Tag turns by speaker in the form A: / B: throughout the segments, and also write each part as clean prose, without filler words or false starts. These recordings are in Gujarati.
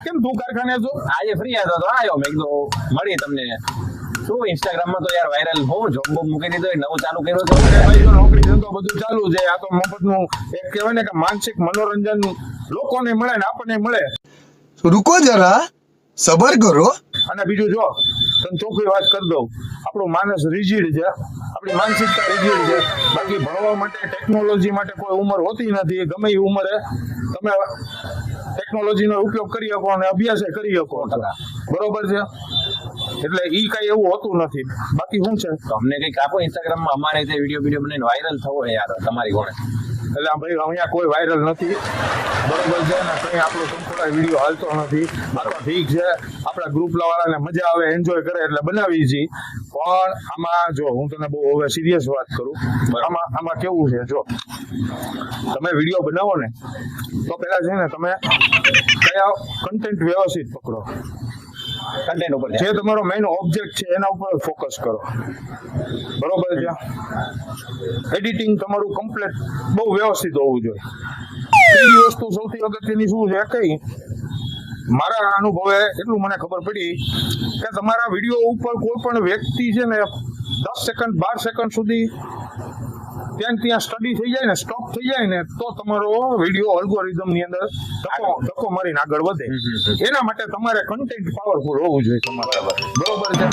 A: કેમ તું કારખાને છો?
B: આજે ફ્રી હતો તો આવ્યો, મેં કીધું મળી તમને. શું ઇન્સ્ટાગ્રામ માં તો યાર વાયરલ હું જોબ મૂકી દીધો, નવું ચાલુ કર્યું તો.
A: અરે ભાઈ, જો નોકરી ધંધો બધું ચાલુ છે. આ તો મફતનું એક કહેવાય ને કે માનસિક મનોરંજન લોકોને મળે ને આપણને મળે.
C: रुको जरा सबर करो।
A: અને બીજું જો તને ચોખ્ખી વાત કરી દઉં, આપણું માનસ રિજિડ છે, આપણી માનસિકતા રિજિડ છે. બાકી ભણવા માટે ટેકનોલોજી માટે કોઈ ઉંમર હોતી નથી. ગમે એ ઉંમરે તમે ટેકનોલોજીનો ઉપયોગ કરી શકો અને અભ્યાસ કરી શકો. બરોબર છે? એટલે ઈ કઈ એવું હોતું નથી. બાકી શું છે,
B: અમને કઈક આપો ઇન્સ્ટાગ્રામ માં, અમારે તે વિડીયો બનાવીને વાયરલ થવો યાર તમારી કોણે.
A: એટલે ભાઈ અહીંયા કોઈ વાયરલ નથી. બરોબર છે ને? કઈ આપણો સંપૂર્ણ વિડીયો હાલતો નથી. આ તો ઠીક છે, આપણા ગ્રુપ વાળાને મજા આવે, એન્જોય કરે એટલે બનાવી છીએ. પણ આમાં જો હું તને બહુ હવે સિરિયસ વાત કરું, આમાં કેવું છે, જો તમે વિડીયો બનાવો ને તો પેલા છે ને તમે કયા કન્ટેન્ટ વ્યવસ્થિત પકડો.
B: કન્ટેન્ટ ઉપર
A: જે તમારો મેઇન ઓબ્જેક્ટ છે એના ઉપર ફોકસ કરો. બરોબર છે? એડિટિંગ તમારું કમ્પ્લીટ બહુ વ્યવસ્થિત હોવું જોઈએ. બીજી વસ્તુ સૌથી અગત્યની શું છે, કઈ મારા અનુભવે એટલું મને ખબર પડી કે તમારા વિડીયો ઉપર કોઈ પણ વ્યક્તિ છે ને 10 સેકન્ડ 12 સેકન્ડ સુધી ત્યાં સ્ટડી થઈ જાય ને, સ્ટોપ થઈ જાય ને, તો તમારો વિડીયો અલ્ગોરિધમ ની અંદર ધક્કો મારીને આગળ વધે. એના માટે તમારે કન્ટેન્ટ પાવરફુલ હોવું જોઈએ તમારે. બરોબર છે?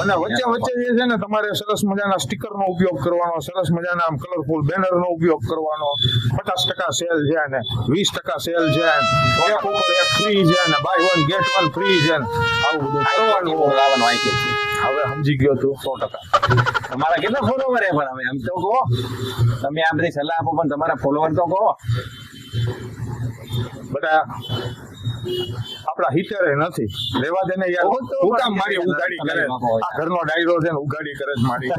A: અને વચ્ચે વચ્ચે જે છે ને તમારે સરસ મજાના સ્ટીકર નો ઉપયોગ કરવાનો, સરસ મજાના કલરફુલ બેનર નો ઉપયોગ કરવાનો. 50% સેલ છે ને 20% સેલ છે, એક ઉપર એક ફ્રી છે ને buy one get one free છે, આવું બધું કરવાનું. હવે સમજી ગયો તું 100%.
B: તમારા કેટલા ફોલોવર હે? પણ અમે એમ તો કહો, તમે આ બધી સલાહ આપો પણ તમારા ફોલોવર તો કહો.
A: બધા આપડા હિતરે નથી, લેવા દે ને યાર. હું કામ મારી ઉગાડી કરે? આ ઘરનો ડાયરો છે ને ઉગાડી કરે જ મારી.